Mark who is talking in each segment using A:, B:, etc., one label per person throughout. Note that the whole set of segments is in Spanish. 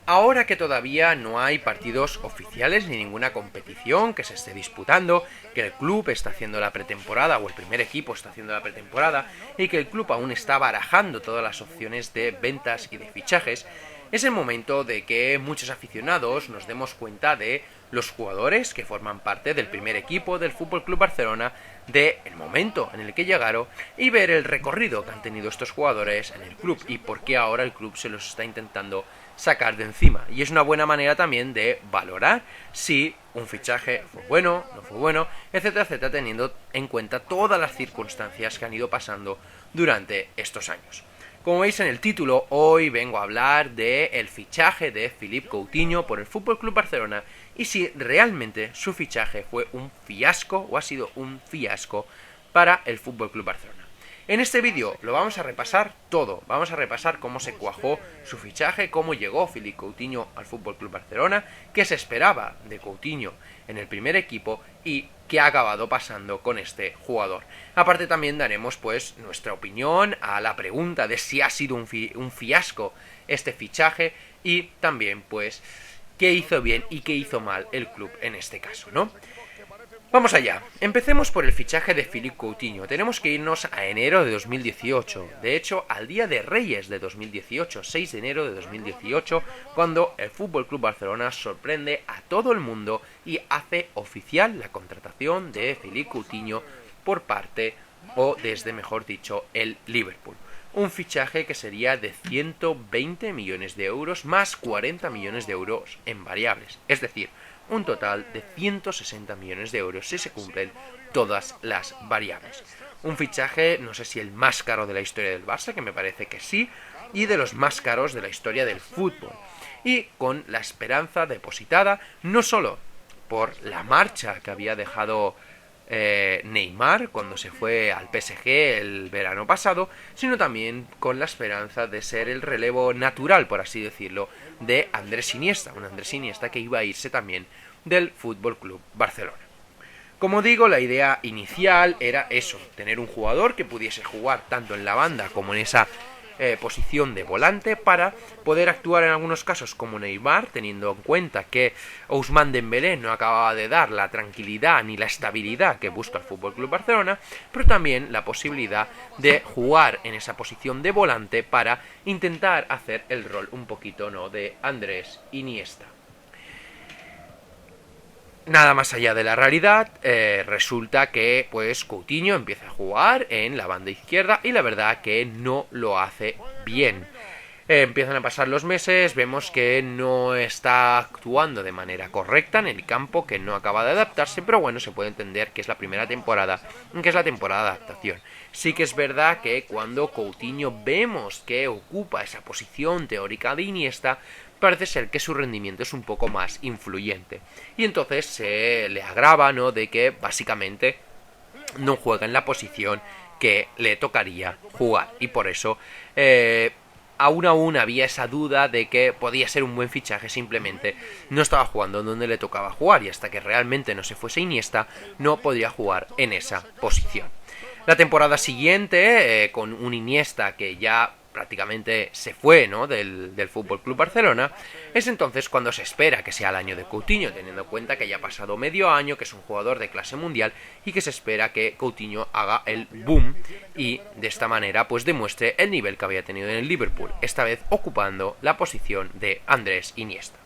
A: Ahora que todavía no hay partidos oficiales ni ninguna competición que se esté disputando, que el club está haciendo la pretemporada o el primer equipo está haciendo la pretemporada y que el club aún está barajando todas las opciones de ventas y de fichajes, es el momento de que muchos aficionados nos demos cuenta de los jugadores que forman parte del primer equipo del FC Barcelona, del momento en el que llegaron y ver el recorrido que han tenido estos jugadores en el club y por qué ahora el club se los está intentando sacar de encima. Y es una buena manera también de valorar si un fichaje fue bueno, no fue bueno, etcétera, etcétera, teniendo en cuenta todas las circunstancias que han ido pasando durante estos años. Como veis en el título, hoy vengo a hablar del fichaje de Philippe Coutinho por el FC Barcelona y si realmente su fichaje fue un fiasco o ha sido un fiasco para el FC Barcelona. En este vídeo lo vamos a repasar todo, vamos a repasar cómo se cuajó su fichaje, cómo llegó Philippe Coutinho al FC Barcelona, qué se esperaba de Coutinho en el primer equipo y qué ha acabado pasando con este jugador. Aparte también daremos pues nuestra opinión a la pregunta de si ha sido un fiasco este fichaje y también pues qué hizo bien y qué hizo mal el club en este caso, ¿no? Vamos allá, empecemos por el fichaje de Philippe Coutinho. Tenemos que irnos a enero de 2018, de hecho al día de Reyes de 2018, 6 de enero de 2018, cuando el FC Barcelona sorprende a todo el mundo y hace oficial la contratación de Philippe Coutinho por parte, o desde mejor dicho, el Liverpool. Un fichaje que sería de 120 millones de euros más 40 millones de euros en variables, es decir, un total de 160 millones de euros si se cumplen todas las variables. Un fichaje, no sé si el más caro de la historia del Barça, que me parece que sí, y de los más caros de la historia del fútbol. Y con la esperanza depositada no solo por la marcha que había dejado Neymar cuando se fue al PSG el verano pasado, sino también con la esperanza de ser el relevo natural, por así decirlo, de Andrés Iniesta, un Andrés Iniesta que iba a irse también del FC Barcelona. Como digo, la idea inicial era eso, tener un jugador que pudiese jugar tanto en la banda como en esa posición de volante para poder actuar en algunos casos como Neymar, teniendo en cuenta que Ousmane Dembélé no acababa de dar la tranquilidad ni la estabilidad que busca el FC Barcelona, pero también la posibilidad de jugar en esa posición de volante para intentar hacer el rol un poquito, ¿no?, de Andrés Iniesta. Nada más allá de la realidad, resulta que pues Coutinho empieza a jugar en la banda izquierda y la verdad que no lo hace bien. Empiezan a pasar los meses, vemos que no está actuando de manera correcta en el campo, que no acaba de adaptarse, pero bueno, se puede entender que es la primera temporada, que es la temporada de adaptación. Sí que es verdad que cuando Coutinho vemos que ocupa esa posición teórica de Iniesta, parece ser que su rendimiento es un poco más influyente. Y entonces se le agrava, ¿no?, de que básicamente no juega en la posición que le tocaría jugar. Y por eso aún había esa duda de que podía ser un buen fichaje, simplemente no estaba jugando donde le tocaba jugar. Y hasta que realmente no se fuese Iniesta, no podría jugar en esa posición. La temporada siguiente, con un Iniesta que ya prácticamente se fue, ¿no?, del FC Barcelona, es entonces cuando se espera que sea el año de Coutinho, teniendo en cuenta que ya ha pasado medio año, que es un jugador de clase mundial y que se espera que Coutinho haga el boom y de esta manera pues demuestre el nivel que había tenido en el Liverpool, esta vez ocupando la posición de Andrés Iniesta.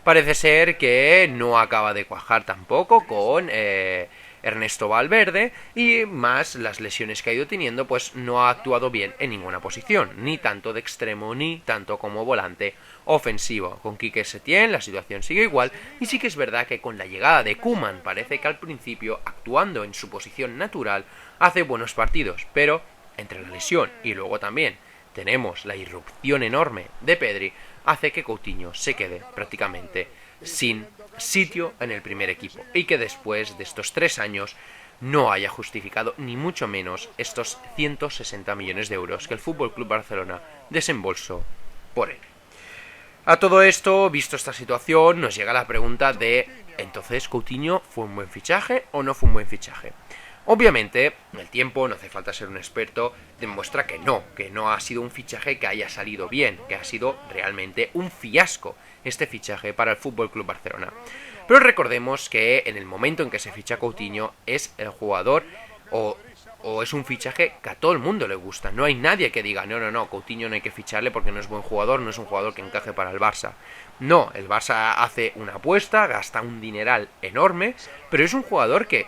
A: Parece ser que no acaba de cuajar tampoco con Ernesto Valverde y más las lesiones que ha ido teniendo, pues no ha actuado bien en ninguna posición, ni tanto de extremo ni tanto como volante ofensivo. Con Quique Setién la situación sigue igual y sí que es verdad que con la llegada de Koeman parece que al principio, actuando en su posición natural, hace buenos partidos, pero entre la lesión y luego también tenemos la irrupción enorme de Pedri, hace que Coutinho se quede prácticamente sin sitio en el primer equipo y que después de estos 3 años no haya justificado ni mucho menos estos 160 millones de euros que el FC Barcelona desembolsó por él. A todo esto, visto esta situación, nos llega la pregunta de ¿entonces Coutinho fue un buen fichaje o no fue un buen fichaje? Obviamente, el tiempo, no hace falta ser un experto, demuestra que no ha sido un fichaje que haya salido bien, que ha sido realmente un fiasco este fichaje para el Fútbol Club Barcelona. Pero recordemos que en el momento en que se ficha Coutinho es el jugador o es un fichaje que a todo el mundo le gusta. No hay nadie que diga, no, Coutinho no hay que ficharle porque no es buen jugador, no es un jugador que encaje para el Barça. No, el Barça hace una apuesta, gasta un dineral enorme, pero es un jugador que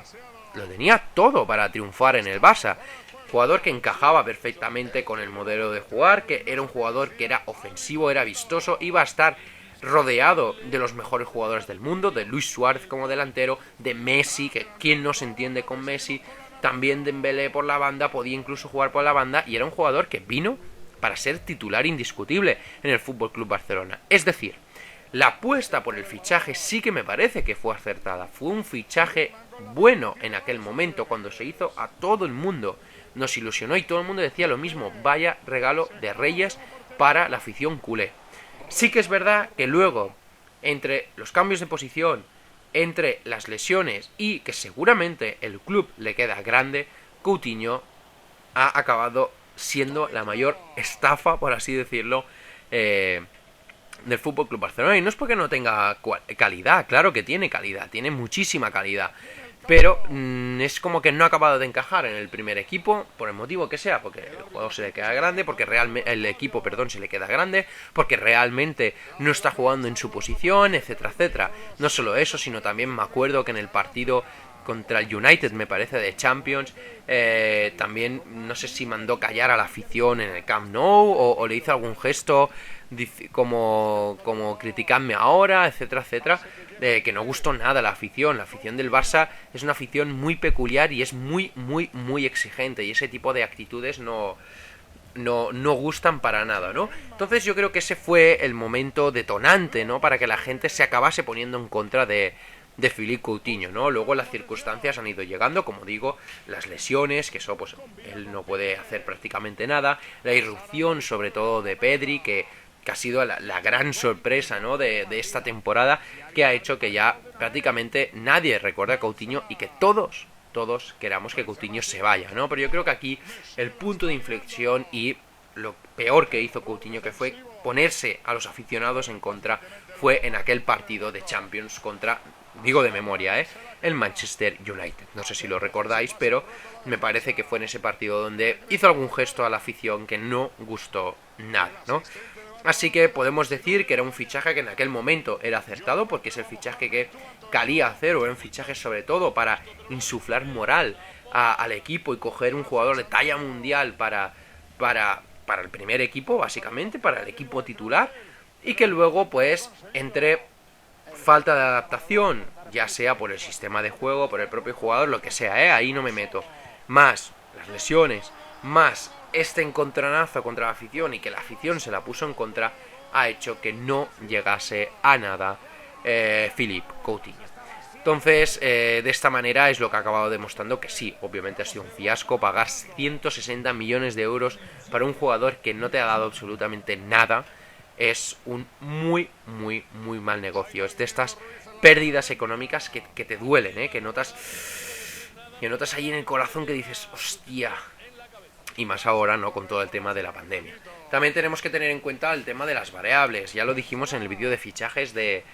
A: lo tenía todo para triunfar en el Barça. Jugador que encajaba perfectamente con el modelo de jugar, que era un jugador que era ofensivo, era vistoso, iba a estar rodeado de los mejores jugadores del mundo, de Luis Suárez como delantero, de Messi, que quién no se entiende con Messi, también Dembélé por la banda, podía incluso jugar por la banda, y era un jugador que vino para ser titular indiscutible en el Fútbol Club Barcelona. Es decir, la apuesta por el fichaje sí que me parece que fue acertada. Fue un fichaje bueno en aquel momento, cuando se hizo, a todo el mundo nos ilusionó y todo el mundo decía lo mismo, vaya regalo de Reyes para la afición culé. Sí que es verdad que luego, entre los cambios de posición, entre las lesiones y que seguramente el club le queda grande, Coutinho ha acabado siendo la mayor estafa, por así decirlo, del Fútbol Club Barcelona. Y no es porque no tenga calidad, claro que tiene calidad, tiene muchísima calidad, pero es como que no ha acabado de encajar en el primer equipo, por el motivo que sea, porque el juego se le queda grande, porque el equipo se le queda grande, porque realmente no está jugando en su posición, etcétera, etcétera. No solo eso, sino también me acuerdo que en el partido contra el United, me parece, de Champions, también no sé si mandó callar a la afición en el Camp Nou o le hizo algún gesto como criticadme ahora, etcétera, etcétera, que no gustó nada la afición del Barça es una afición muy peculiar y es muy, muy, muy exigente, y ese tipo de actitudes no gustan para nada, ¿no? Entonces yo creo que ese fue el momento detonante, ¿no? Para que la gente se acabase poniendo en contra de Philippe Coutinho, ¿no? Luego las circunstancias han ido llegando, como digo, las lesiones, que eso pues él no puede hacer prácticamente nada, la irrupción sobre todo de Pedri, que ha sido la gran sorpresa, ¿no? de esta temporada, que ha hecho que ya prácticamente nadie recuerde a Coutinho y que todos queramos que Coutinho se vaya, ¿no? Pero yo creo que aquí el punto de inflexión y lo peor que hizo Coutinho, que fue ponerse a los aficionados en contra, fue en aquel partido de Champions contra, digo de memoria, el Manchester United. No sé si lo recordáis, pero me parece que fue en ese partido donde hizo algún gesto a la afición que no gustó nada, ¿no? Así que podemos decir que era un fichaje que en aquel momento era acertado, porque es el fichaje que calía hacer, o era un fichaje sobre todo para insuflar moral al equipo y coger un jugador de talla mundial para el primer equipo, básicamente, para el equipo titular, y que luego, pues, entre falta de adaptación, ya sea por el sistema de juego, por el propio jugador, lo que sea, ahí no me meto, más las lesiones, más este encontronazo contra la afición y que la afición se la puso en contra, ha hecho que no llegase a nada Philippe Coutinho. Entonces, de esta manera es lo que ha acabado demostrando que sí, obviamente ha sido un fiasco pagar 160 millones de euros para un jugador que no te ha dado absolutamente nada. Es un muy, muy, muy mal negocio. Es de estas pérdidas económicas que te duelen, que notas ahí en el corazón, que dices, hostia. Y más ahora, ¿no? Con todo el tema de la pandemia. También tenemos que tener en cuenta el tema de las variables. Ya lo dijimos en el vídeo de fichajes de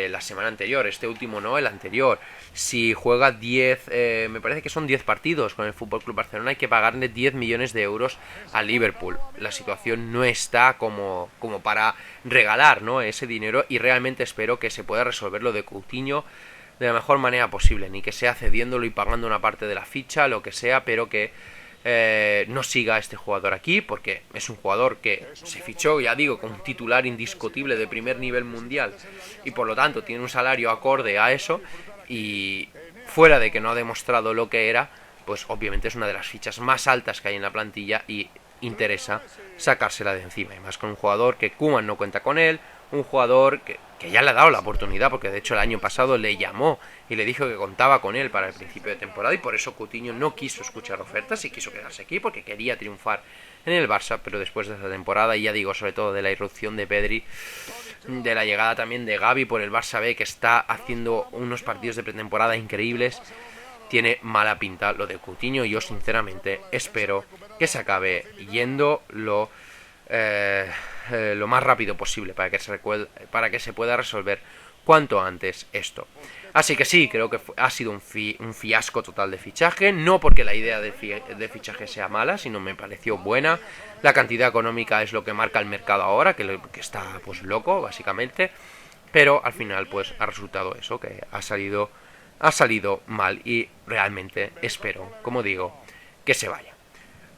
A: la semana anterior. Este último no, el anterior. Si juega 10, me parece que son 10 partidos con el FC Barcelona, hay que pagarle 10 millones de euros a Liverpool. La situación no está como para regalar, ¿no? Ese dinero, y realmente espero que se pueda resolver lo de Coutinho de la mejor manera posible. Ni que sea cediéndolo y pagando una parte de la ficha, lo que sea, pero que no siga este jugador aquí, porque es un jugador que se fichó, ya digo, con un titular indiscutible de primer nivel mundial, y por lo tanto tiene un salario acorde a eso, y fuera de que no ha demostrado lo que era, pues obviamente es una de las fichas más altas que hay en la plantilla y interesa sacársela de encima, y más con un jugador que Koeman no cuenta con él, un jugador que ya le ha dado la oportunidad, porque de hecho el año pasado le llamó y le dijo que contaba con él para el principio de temporada, y por eso Coutinho no quiso escuchar ofertas y quiso quedarse aquí porque quería triunfar en el Barça. Pero después de esta temporada, y ya digo, sobre todo de la irrupción de Pedri, de la llegada también de Gavi por el Barça B, que está haciendo unos partidos de pretemporada increíbles, tiene mala pinta lo de Coutinho. Yo sinceramente espero que se acabe yendo lo más rápido posible para que se pueda resolver cuanto antes esto. Así que sí, creo que ha sido un fiasco total de fichaje, no porque la idea de fichaje sea mala, sino me pareció buena. La cantidad económica es lo que marca el mercado ahora, que está pues loco, básicamente. Pero al final pues ha resultado eso, que ha salido mal, y realmente espero, como digo, que se vaya.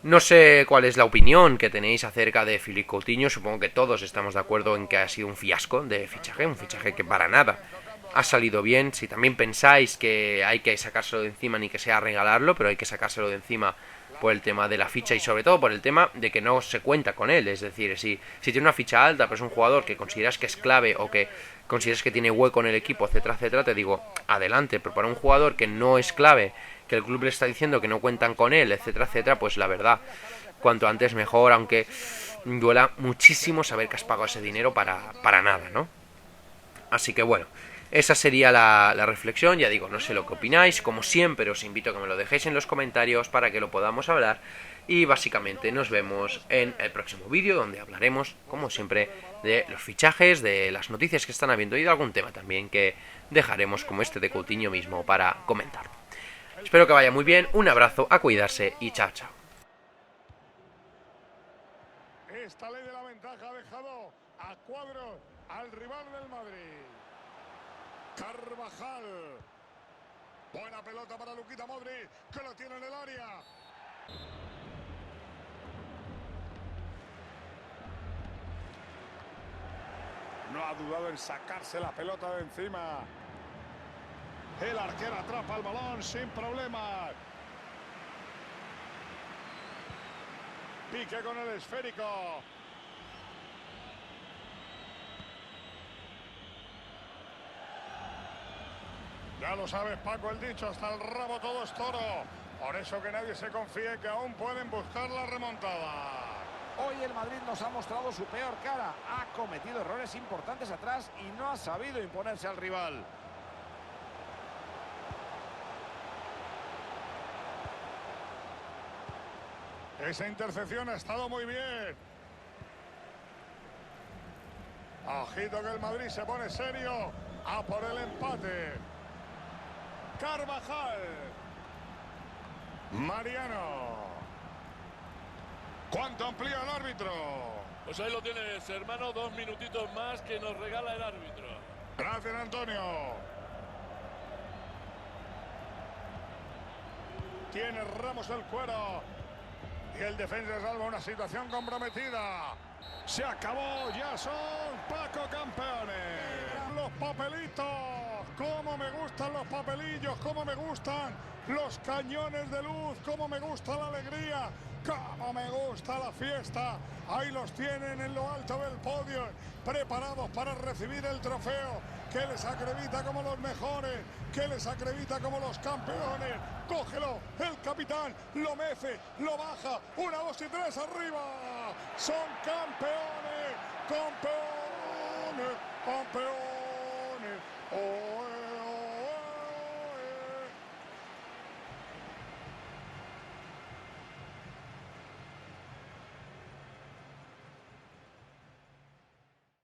A: No sé cuál es la opinión que tenéis acerca de Philippe Coutinho. Supongo que todos estamos de acuerdo en que ha sido un fiasco de fichaje, un fichaje que para nada ha salido bien. Si también pensáis que hay que sacárselo de encima, ni que sea regalarlo, pero hay que sacárselo de encima por el tema de la ficha y sobre todo por el tema de que no se cuenta con él. Es decir, si tiene una ficha alta, pero es un jugador que consideras que es clave o que consideras que tiene hueco en el equipo, etcétera, etcétera, te digo, adelante. Pero para un jugador que no es clave, que el club le está diciendo que no cuentan con él, etcétera, etcétera, pues la verdad, cuanto antes mejor, aunque duela muchísimo saber que has pagado ese dinero para nada, ¿no? Así que bueno, esa sería la reflexión. Ya digo, no sé lo que opináis. Como siempre, os invito a que me lo dejéis en los comentarios para que lo podamos hablar. Y básicamente nos vemos en el próximo vídeo, donde hablaremos, como siempre, de los fichajes, de las noticias que están habiendo y de algún tema también que dejaremos, como este de Coutinho mismo, para comentar. Espero que vaya muy bien, un abrazo, a cuidarse y chao, chao.
B: Esta ley de la ventaja ha dejado a cuadros al rival del Madrid. Carvajal. Buena pelota para Luka Modric, que lo tiene en el área. No ha dudado en sacarse la pelota de encima. El arquero atrapa el balón sin problemas. Pique con el esférico. Ya lo sabes, Paco, el dicho, hasta el rabo todo es toro. Por eso que nadie se confíe que aún pueden buscar la remontada.
C: Hoy el Madrid nos ha mostrado su peor cara. Ha cometido errores importantes atrás y no ha sabido imponerse al rival.
B: Esa intercepción ha estado muy bien. Ojito que el Madrid se pone serio. A por el empate. Carvajal. Mariano. ¿Cuánto amplía el árbitro?
D: Pues ahí lo tienes, hermano. 2 minutitos más que nos regala el árbitro.
B: Gracias, Antonio. Tiene Ramos el cuero. Y el defensa salva una situación comprometida. Se acabó, ya son Paco campeones. Los papelitos. Cómo me gustan los papelillos, cómo me gustan los cañones de luz, cómo me gusta la alegría, cómo me gusta la fiesta. Ahí los tienen en lo alto del podio, preparados para recibir el trofeo que les acredita como los mejores, que les acredita como los campeones. Cógelo, el capitán lo mece, lo baja, 1, 2 y 3 arriba. Son campeones, campeones, campeones. Oh.